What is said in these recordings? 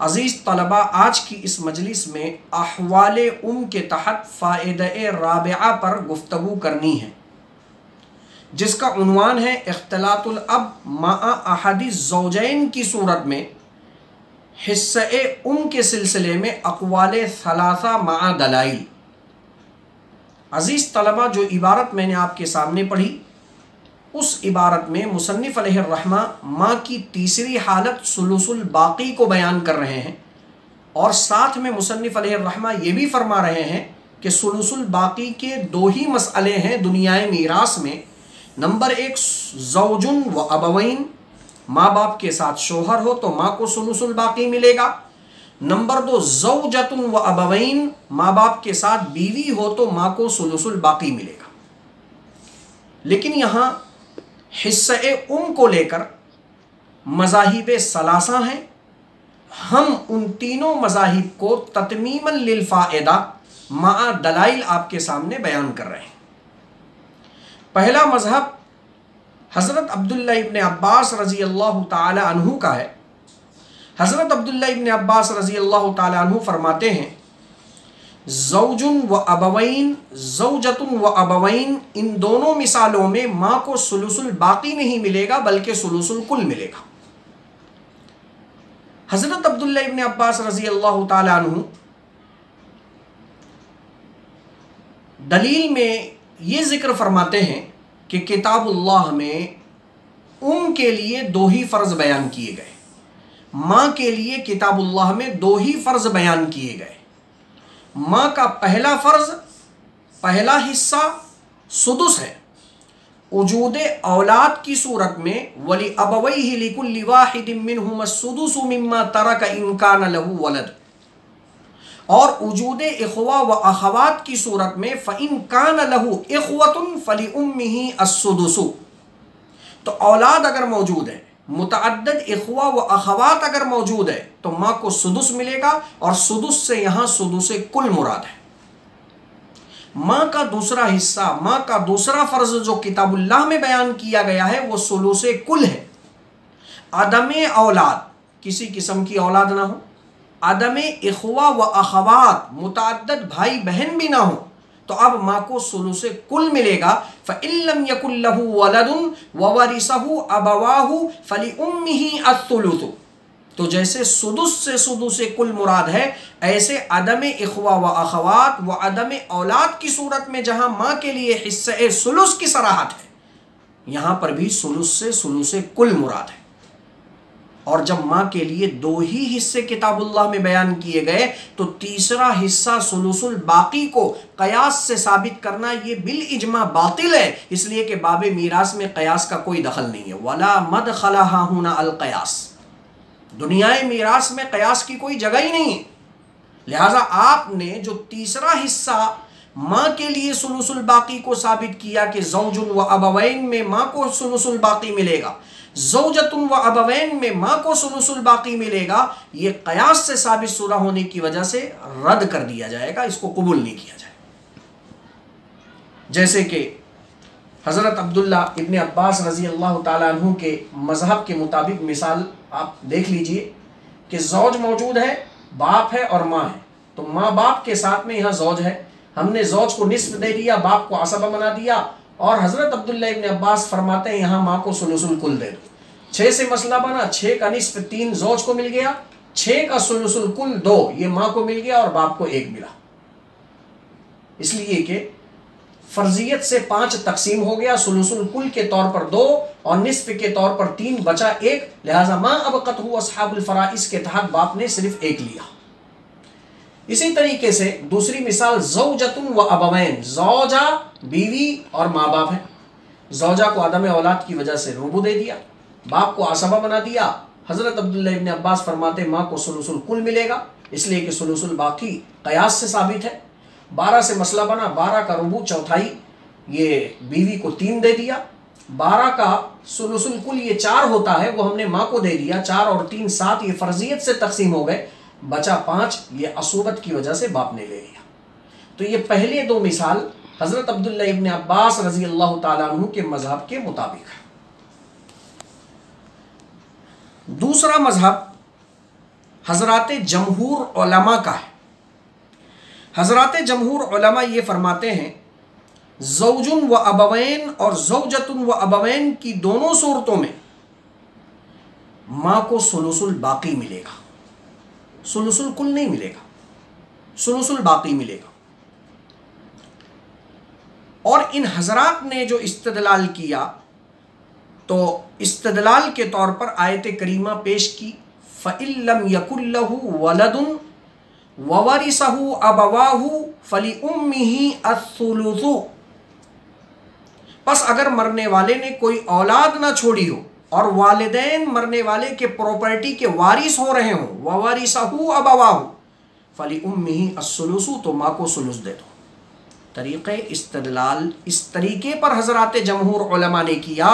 अज़ीज़ तलबा, आज की इस मजलिस में अहवाले के तहत फ़ायदे राबिआ पर गुफ्तगू करनी है, जिसका उन्वान है इख्तिलातुल अब माअ अहदिज़ ज़ौजैन की सूरत में हिस्से के सिलसिले में अक़वाले सलासा माअ दलाइल। अज़ीज़ तलबा, जो इबारत मैंने आपके सामने पढ़ी उस इबारत में मुसन्निफ़ अलैहिर्रहमा माँ की तीसरी हालत सुलुसुल बाक़ी को बयान कर रहे हैं और साथ में मुसन्निफ़ अलैहिर्रहमा ये भी फरमा रहे हैं कि सुलुसुल बाक़ी के दो ही मसले हैं दुनियाए मीरास में। नंबर एक ज़ौजुन व अबवैन, माँ बाप के साथ शोहर हो तो माँ को सुलुसुल बाक़ी मिलेगा। नंबर दो ज़ौजतुन व अबवैन, माँ बाप के साथ बीवी हो तो माँ को सुलुसुल बाक़ी मिलेगा। लेकिन यहाँ हिस्से को लेकर मज़ाहिब सलासा हैं। हम उन तीनों मज़ाहिब को ततमीमन लिल फ़ायदा माअ दलाइल आपके सामने बयान कर रहे हैं। पहला मज़हब हज़रत अब्दुल्लाह इब्न अब्बास रज़ी अल्लाह ताला अन्हु का है। हज़रत अब्दुल्लाह इब्न अब्बास रज़ी अल्लाह ताला अन्हु फरमाते हैं, ज़ौजुन व अबवैन ज़ौजतुन व अबवैन, इन दोनों मिसालों में माँ को सुलुसुल बाक़ी नहीं मिलेगा बल्कि सुलुसुल कुल मिलेगा। हज़रत अब्दुल्लाह इब्न अब्बास रज़ी अल्लाह ताला अन्हु दलील में ये ज़िक्र फरमाते हैं कि किताबुल्लाह में के लिए दो ही फ़र्ज़ बयान किए गए। माँ के लिए किताबुल्लाह में दो ही फ़र्ज़ बयान किए गए। माँ का पहला फ़र्ज़, पहला हिस्सा सुदुस है। वजूदे औलाद की सूरत में वली अबवैहि लिकुल्लि वाहिदिन मिनहुम अस्सुदुसु मिम्मा तरक इन कान लहू वलद, और वजूदे इख़्वा व अख़वात की सूरत में फ़इन कान लहू इख़्वतुन फ़लि उम्मिही अस्सुदुसु। तो औलाद अगर मौजूद है, मुतअद्दिद इख़्वा व अख़वात अगर मौजूद है तो माँ को सुदुस मिलेगा, और सुदुस से यहाँ सुदुस कुल मुराद है। माँ का दूसरा हिस्सा, माँ का दूसरा फ़र्ज़ जो किताबुल्लाह में बयान किया गया है वो सुलुस कुल है। अदमे औलाद, किसी किस्म की औलाद ना हो, अदमे इख़्वा व अख़वात, मुतअद्दिद भाई बहन भी ना हो, तो अब माँ को सुलुस कुल मिलेगा। फ़इल्लम यकुल लहू वलदुन ववरिसहु अबवाहु फ़लि उम्मिही अस्सुलुसु। तो जैसे सुदुस से सुदुस कुल मुराद है, ऐसे अदम इख़्वा व अख़वात व अदम औलाद की सूरत में जहाँ माँ के लिए हिस्से सुलुस की सराहत है, यहाँ पर भी सुलुस से सुलुस कुल मुराद है। और जब माँ के लिए दो ही हिस्से किताबुल्लाह में बयान किए गए तो तीसरा हिस्सा सुलुसुल बाक़ी को क़यास से साबित करना ये बिल इजमा बातिल है, इसलिए कि बाबे मीरास में क़यास का कोई दखल नहीं है। वला मदखला हाहुना अल क़यास, दुनियाए मीरास में क़यास की कोई जगह ही नहीं है। लिहाजा आपने जो तीसरा हिस्सा माँ के लिए सुलुसुल बाक़ी को साबित किया कि ज़ौजुन व अबवैन में माँ को सुलुसुल बाक़ी मिलेगा, ज़ौजतुन व अबवैन में माँ को सुलुसुल बाक़ी मिलेगा, ये क़यास से साबित शुदा होने की वजह से रद्द कर दिया जाएगा, इसको कबूल नहीं किया जाएगा। जैसे कि हज़रत अब्दुल्ला इब्न अब्बास रज़ी अल्लाह ताला अन्हु के मज़हब के मुताबिक मिसाल आप देख लीजिए कि ज़ौज मौजूद है, बाप है और माँ है। तो माँ बाप के साथ में यहाँ ज़ौज है, हमने ज़ौज को निस्फ दे दिया, बाप को असबा बना दिया, और हज़रत अब्दुल्ला इब्न अब्बास फरमाते हैं यहाँ माँ को सुलुसुल कुल दे दो। 6 से मसला बना, 6 का निस्फ 3 ज़ौज को मिल गया, 6 का सुलुसुल कुल 2 ये माँ को मिल गया और बाप को 1 मिला। इसलिए कि फ़र्जियत से 5 तकसीम हो गया, सुलुसुल कुल के तौर पर 2 और निस्फ के तौर पर 3 बचा 1, लिहाजा माँ अबक़तहु अस्हाबुल फ़राइज़ के तहत बाप ने सिर्फ 1 लिया। इसी तरीके से दूसरी मिसाल ज़ौजतुन व अबवैन, ज़ौजा बीवी और माँ बाप है। ज़ौजा को आदम औलाद की वजह से रुबू दे दिया, बाप को आसबा बना दिया। हज़रत अब्दुल्लाह इब्न अब्बास फरमाते माँ को सुलुसुल कुल मिलेगा, इसलिए कि सुलुसुल बाकी क़यास से साबित है। 12 से मसला बना, 12 का रुबू चौथाई ये बीवी को 3 दे दिया, 12 का सुलुसुल कुल ये 4 होता है, वो हमने माँ को दे दिया। 4 और 3 7, ये फर्जियत से तकसीम हो गए, बचा 5 ये असुबत की वजह से बाप ने ले लिया। तो ये पहले 2 मिसाल हज़रत अब्दुल्लाह इब्न अब्बास रज़ी अल्लाह ताला अन्हु के मज़हब के मुताबिक है। दूसरा मज़हब हज़रात जमहूर उलमा का है। हज़रात जमहूर उलमा ये फरमाते हैं ज़ौजुन व अबवैन और ज़ौजतुन व अबवैन की दोनों सूरतों में माँ को सुलुसुल बाकी मिलेगा, सुलुसुल कुल नहीं मिलेगा, सुलुसुल बाकी मिलेगा। और इन हजरात ने जो इस्तदलाल किया तो इस्तदलाल के तौर पर आयत करीमा पेश की, फ़इल्लम यकुल्लहु वलदुन ववरिसहु अबवाहु फली उम्मिही अस्सुलुसु। बस अगर मरने वाले ने कोई औलाद ना छोड़ी हो और वालिदैन मरने वाले के प्रॉपर्टी के वारिस हो रहे हों, ववरिसहु अबवाहु फली उम्मिही अस्सुलुसु, तो माँ को सुलुस दे दो। तरीक़े इस्तदलाल इस तरीके पर हज़रात जमहूर उलमा ने किया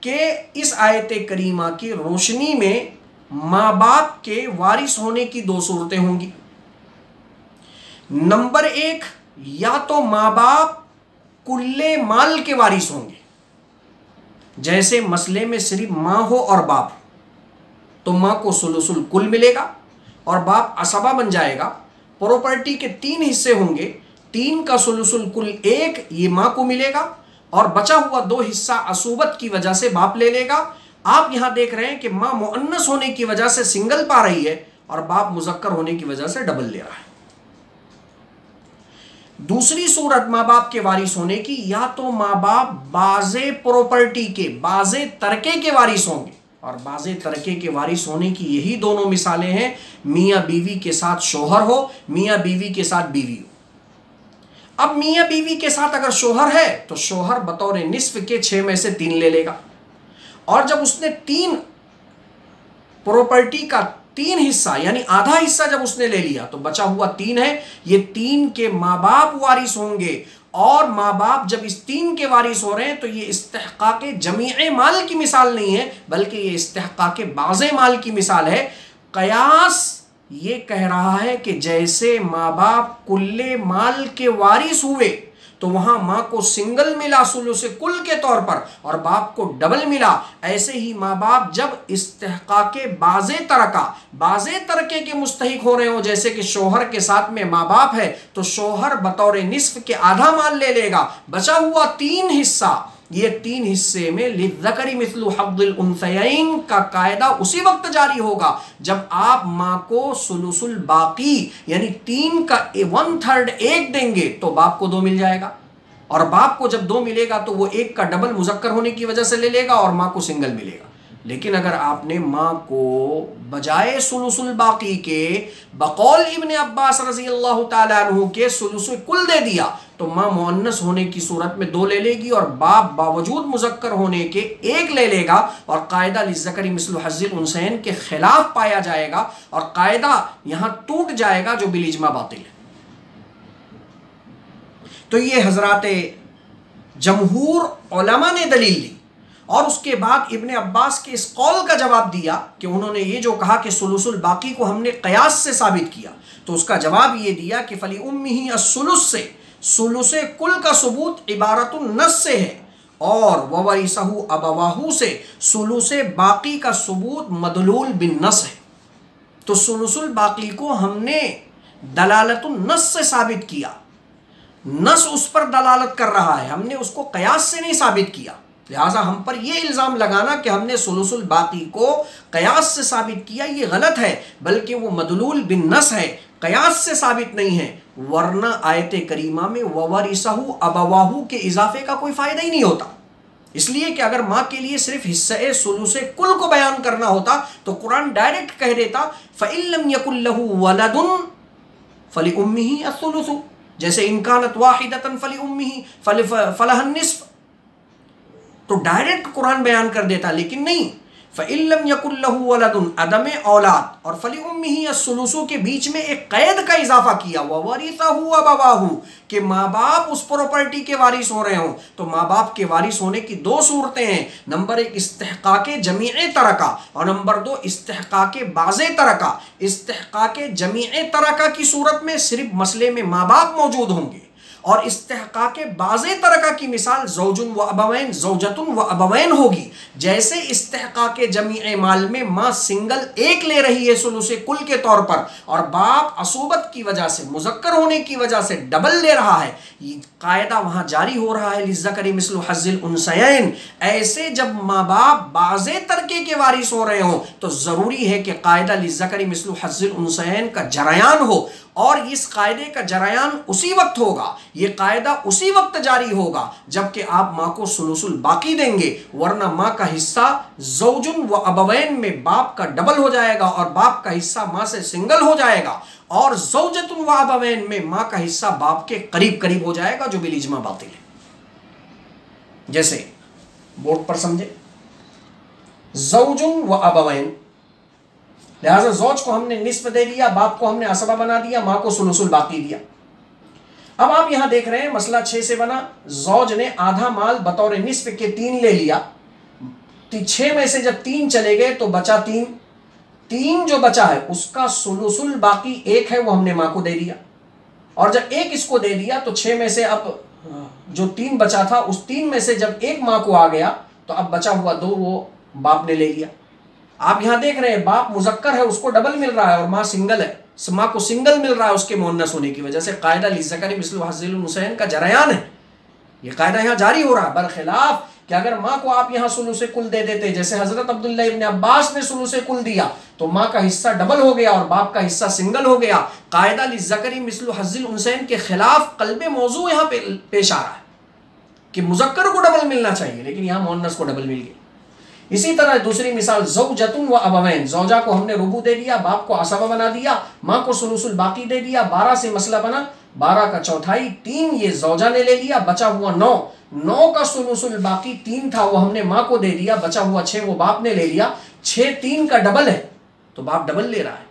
कि इस आयत करीमा की रोशनी में माँ बाप के वारिस होने की 2 सूरतें होंगी। नंबर 1, या तो माँ बाप कुल्ले माल के वारिस होंगे, जैसे मसले में सिर्फ माँ हो और बाप, तो माँ को सुलुसुल कुल मिलेगा और बाप असबा बन जाएगा। प्रॉपर्टी के 3 हिस्से होंगे, 3 का सुलुसुल कुल 1 ये माँ को मिलेगा और बचा हुआ 2 हिस्सा असुबत की वजह से बाप ले लेगा। आप यहां देख रहे हैं कि माँ मुअन्नस होने की वजह से सिंगल पा रही है और बाप मुज़क्कर होने की वजह से डबल ले रहा है। दूसरी सूरत माँ बाप के वारिस होने की, या तो माँ बाप बाज़े प्रॉपर्टी के, बाज़े तरके के वारिस होंगे, और बाज़े तरके के वारिस होने की यही दोनों मिसालें हैं, मियाँ बीवी के साथ शोहर हो, मियाँ बीवी के साथ बीवी हो। अब मियाँ बीवी के साथ अगर शोहर है तो शोहर बतौर निस्फ के 6 में से 3 ले लेगा, और जब उसने 3 प्रॉपर्टी का 3 हिस्सा यानी आधा हिस्सा जब उसने ले लिया तो बचा हुआ 3 है, ये 3 के माँ बाप वारिस होंगे। और माँ बाप जब इस 3 के वारिस हो रहे हैं तो ये इस्तेहकाके जमीए माल की मिसाल नहीं है, बल्कि ये इस्तेहकाके बाज़े माल की मिसाल है। कयास ये कह रहा है कि जैसे माँ बाप कुल्ले माल के वारिस हुए तो वहां माँ को सिंगल मिला सुलुस कुल के तौर पर और बाप को डबल मिला, ऐसे ही माँ बाप जब इस्तेहकाके बाज़े तरका, बाज़े तरके के मुस्तहिक हो रहे हो, जैसे कि शोहर के साथ में माँ बाप है तो शोहर बतौर निस्फ के आधा माल ले लेगा। बचा हुआ 3 हिस्सा, ये 3 हिस्से में लिज़्ज़करी मिस्लु हज़्ज़िल उन्सयैन का कायदा उसी वक्त जारी होगा जब आप माँ को सुलुसुल बाकी यानी 3 का 1/3 1 देंगे तो बाप को 2 मिल जाएगा, और बाप को जब 2 मिलेगा तो वो 1 का डबल मुज़क्कर होने की वजह से ले लेगा और माँ को सिंगल मिलेगा। लेकिन अगर आपने माँ को बजाय सुलुसुल बाकी के बकौल इब्न अब्बास रज़ी अल्लाह ताला अन्हु के सुलुसुल कुल दे दिया तो माँ मुअन्नस होने की सूरत में 2 ले लेगी और बाप बावजूद मुज़क्कर होने के 1 ले लेगा, और कायदा लिज़्ज़करी मिस्लु हज़्ज़िल उन्सयैन के खिलाफ पाया जाएगा और कायदा यहां टूट जाएगा जो बिल इज्मा बातिल है। तो ये हजरात जमहूर उलमा ने दलील दी और उसके बाद इब्ने अब्बास के इस कौल का जवाब दिया कि उन्होंने ये जो कहा कि सुलुसुल बाकी को हमने क़यास से साबित किया, तो उसका जवाब ये दिया कि फली उम्मिही अस्सुलुस से सुलुसे कुल का सबूत इबारतुन नस से है और ववरिसहु अबवाहु से सुलुसे बाकी का सबूत मदलूल बिन नस है। तो सुलुसुल बाकी को हमने दलालतुन नस से साबित किया, नस उस पर दलालत कर रहा है, हमने उसको क़यास से नहीं साबित किया। लिहाजा हम पर यह इल्ज़ाम लगाना कि हमने सुलुसुल बाकी को क़यास से साबित किया ये गलत है, बल्कि वो मदलूल बिन नस है, क़यास से साबित नहीं है। वरना आयत करीमा में ववरिसहु अबवाहु के इजाफे का कोई फ़ायदा ही नहीं होता, इसलिए कि अगर माँ के लिए सिर्फ हिस्से सुलुसे कुल को बयान करना होता तो कुरान डायरेक्ट कह देता फ़इल्लम यकुल लहु वलदुन फली उम्मिही अस्सुलुसु, जैसे इन कानत वाहिदतन फली उम्मिही फलहन निस्फ। तो डायरेक्ट कुरान बयान कर देता, लेकिन नहीं, फ़इल्लम यकुल लहू वलदुन, अदम औलाद, और फली उम्मिही अस्सुलुसु के बीच में एक कैद का इजाफा किया, ववरिसहु अबवाहु, कि माँ बाप उस प्रॉपर्टी के वारिस हो रहे हों। तो माँ बाप के वारिस होने की दो सूरतें हैं, नंबर एक इस्तिहकाके जमीए तरका, और नंबर दो इस्तिहकाके बाज़े तरका। इस्तिहकाके जमीए तरका की सूरत में सिर्फ मसले में माँ बाप मौजूद होंगे, और इस्तिहकाके बाज़े तरका की मिसाल ज़ौजुन व अबवैन, ज़ौजतुन व अबवैन होगी। जैसे इस्तिहकाके जमीए माल में माँ सिंगल एक ले रही है सुलुसे कुल के तौर पर, और बाप असुबत की वजह से, मुज़क्कर होने की वजह से डबल ले रहा है, कायदा वहां जारी हो रहा है लिज़्ज़करी मिस्लु हज़्ज़िल उन्सयैन। ऐसे जब माँ बाप बाज़े तरके के वारिस हो रहे हों तो ज़रूरी है कि कायदा लिज़्ज़करी मिस्लु हज़्ज़िल उन्सयैन का जरयान हो, और इस कायदे का जरयान उसी वक्त होगा, ये कायदा उसी वक्त जारी होगा जबकि आप माँ को सुलुसुल बाकी देंगे, वरना माँ का हिस्सा ज़ौजुन व अबवैन में बाप का डबल हो जाएगा और बाप का हिस्सा माँ से सिंगल हो जाएगा, और ज़ौजतुन व अबवैन में माँ का हिस्सा बाप के करीब करीब हो जाएगा, जो बिल इज्मा बातिल है। जैसे बोर्ड पर समझे, ज़ौजुन व अबवैन, लिहाजा ज़ौज को हमने निस्फ दे दिया, बाप को हमने असबा बना दिया, माँ को सुलुसुल बाकी दिया। अब आप यहां देख रहे हैं मसला 6 से बना, ज़ौज ने आधा माल बतौर निस्फ के 3 ले लिया, 6 में से जब 3 चले गए तो बचा 3 जो बचा है उसका सुलुसुल बाकी 1 है, वो हमने माँ को दे दिया, और जब 1 इसको दे दिया तो 6 में से अब जो 3 बचा था उस 3 में से जब 1 माँ को आ गया तो अब बचा हुआ 2 वो बाप ने ले लिया। आप यहां देख रहे हैं बाप मुजक्कर है, उसको डबल मिल रहा है, और माँ सिंगल है, माँ को सिंगल मिल रहा है उसके मुअन्नस होने की वजह से। कायदा लिज़्ज़करी मिस्लु हज़्ज़िल उन्सयैन का जरयान है, ये कायदा यहाँ जारी हो रहा है। बरखिलाफ कि अगर माँ को आप यहाँ सुलुसे कुल दे देते, जैसे हजरत अब्दुल्लाह इब्न अब्बास ने सुलुसे कुल दिया, तो माँ का हिस्सा डबल हो गया और बाप का हिस्सा सिंगल हो गया। कायदा लिज़्ज़करी मिस्लु हज़्ज़िल उन्सयैन के खिलाफ क़ल्बे मौजू यहाँ पे पेश आ रहा है कि मुज़क्कर को डबल मिलना चाहिए, लेकिन यहाँ मुअन्नस को डबल मिल गया। इसी तरह दूसरी मिसाल, ज़ौजतुन व अबवैन, ज़ौजा को हमने रुबू दे दिया, बाप को असबा बना दिया, माँ को सुलुसुल बाकी दे दिया, 12 से मसला बना, 12 का चौथाई 3 ये ज़ौजा ने ले लिया, बचा हुआ 9 का सुलुसुल बाकी 3 था वो हमने माँ को दे दिया, बचा हुआ 6 वो बाप ने ले लिया। 6 3 का डबल है तो बाप डबल ले रहा है,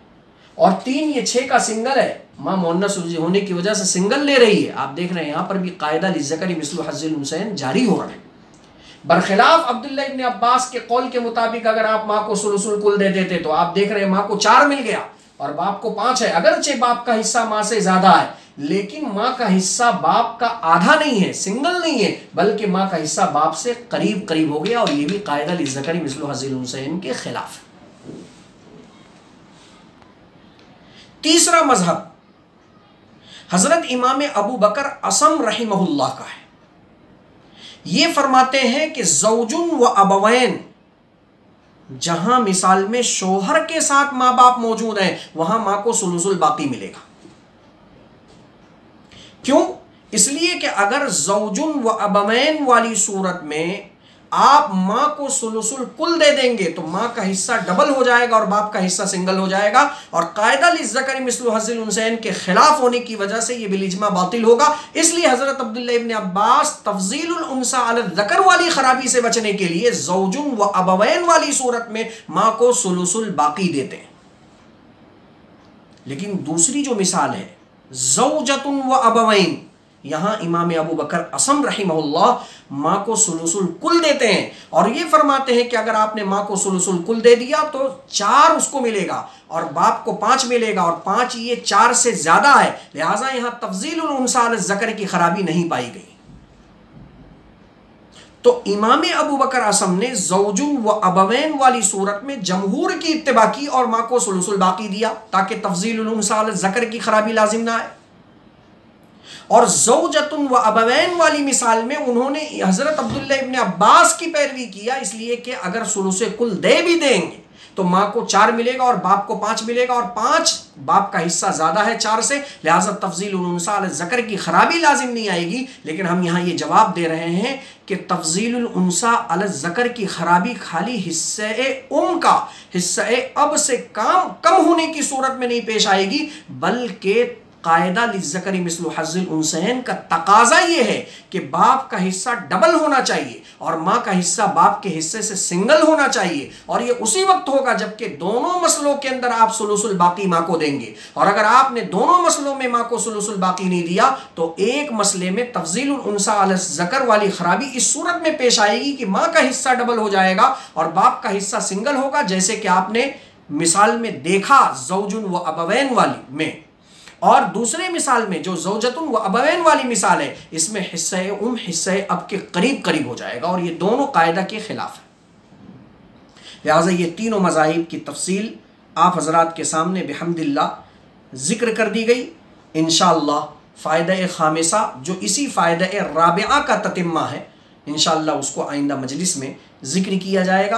और 3 ये 6 का सिंगल है, माँ मुअन्नस होने की वजह से सिंगल ले रही है। आप देख रहे हैं यहाँ पर भी कायदा लिज़्ज़करी मिस्लु हज़्ज़िल उन्सयैन जारी हो रहा है। बरखिलाफ अब्दुल्लाह इब्न अब्बास के कौल के मुताबिक अगर आप माँ को सुलुसुल कुल दे देते तो आप देख रहे हैं माँ को 4 मिल गया और बाप को 5 है। अगरचे बाप का हिस्सा माँ से ज्यादा है, लेकिन माँ का हिस्सा बाप का आधा नहीं है, सिंगल नहीं है, बल्कि माँ का हिस्सा बाप से करीब करीब हो गया, और ये भी कायदा लिज़्ज़करी मिस्लु हज़्ज़िल उन्सयैन के खिलाफ है। तीसरा मजहब हजरत इमाम अबू बकर असम रहिमहुल्लाह का है। ये फरमाते हैं कि ज़ौजुन व अबवैन, जहां मिसाल में शोहर के साथ माँ बाप मौजूद हैं वहां माँ को सुलुसुल बाकी मिलेगा। क्यों? इसलिए कि अगर ज़ौजुन व अबवैन वाली सूरत में आप माँ को सुलुसुल कुल दे देंगे तो माँ का हिस्सा डबल हो जाएगा और बाप का हिस्सा सिंगल हो जाएगा, और कायदा लिज़्ज़करी मिस्लु हज़्ज़िल उन्सयैन के खिलाफ होने की वजह से ये बिल इज्मा बातिल होगा। इसलिए हजरत अब्दुल्लाह इब्न अब्बास तफ़ज़ीलुल उन्सा अला ज़कर वाली खराबी से बचने के लिए ज़ौजुन व अबवैन वाली सूरत में माँ को सुलुसुल बाकी देते हैं। लेकिन दूसरी जो मिसाल है ज़ौजतुन व अबवैन, यहाँ इमाम अबू बकर असम रहिमहुल्लाह माँ को सुलुसुल कुल देते हैं, और ये फरमाते हैं कि अगर आपने माँ को सुलुसुल कुल दे दिया तो 4 उसको मिलेगा और बाप को 5 मिलेगा, और 5 ये 4 से ज्यादा है, लिहाजा यहाँ तफ़ज़ीलुल उन्सा अला ज़कर की खराबी नहीं पाई गई। तो इमाम अबू बकर असम ने ज़ौजुन व अबवैन वाली सूरत में जमहूर की इत्तिबा की और माँ को सुलुसुल बाकी दिया ताकि तफ़ज़ीलुल उन्सा अला ज़कर की खराबी लाजिम ना आए। और ज़ौजतुन व अबवैन वाली मिसाल में उन्होंने हजरत अब्दुल्लाह इब्न अब्बास की पैरवी किया, इसलिए कि अगर सुलुसे कुल दे भी देंगे तो माँ को 4 मिलेगा और बाप को 5 मिलेगा, और 5 बाप का हिस्सा ज्यादा है 4 से, लिहाजा तफ़ज़ीलुल उन्सा अला ज़कर की खराबी लाजिम नहीं आएगी। लेकिन हम यहाँ ये जवाब दे रहे हैं कि तफ़ज़ीलुल उन्सा अला ज़कर की खराबी खाली हिस्से हिस्से अब से कम होने की सूरत में नहीं पेश आएगी, बल्कि कायदा लिज़्ज़करी मिस्लु हज़्ज़िल उन्सयैन का तकाजा ये है कि बाप का हिस्सा डबल होना चाहिए और माँ का हिस्सा बाप के हिस्से से सिंगल होना चाहिए, और ये उसी वक्त होगा जबकि दोनों मसलों के अंदर आप सुलुसुल बाकी माँ को देंगे। और अगर आपने दोनों मसलों में माँ को सुलुसुल बाकी नहीं दिया तो एक मसले में तफज़ीलुल उन्सा अला ज़कर वाली खराबी इस सूरत में पेश आएगी कि माँ का हिस्सा डबल हो जाएगा और बाप का हिस्सा सिंगल होगा, जैसे कि आपने मिसाल में देखा ज़ौजुन व अबवैन वाली में। और दूसरे मिसाल में जो ज़ौजतुन व अबवैन वाली मिसाल है, इसमें हिस्सा हिस्सा अब के करीब करीब हो जाएगा और ये दोनों कायदा के खिलाफ है। लिहाजा ये तीनों मज़ाहिब की तफसील आप हज़रात के सामने बिहम्दिल्लाह ज़िक्र कर दी गई। इंशाअल्लाह फ़ायदा खामिसा जो इसी फ़ायदा राबिआ का ततिम्मा है, इंशाअल्लाह उसको आइंदा मजलिस में ज़िक्र किया जाएगा।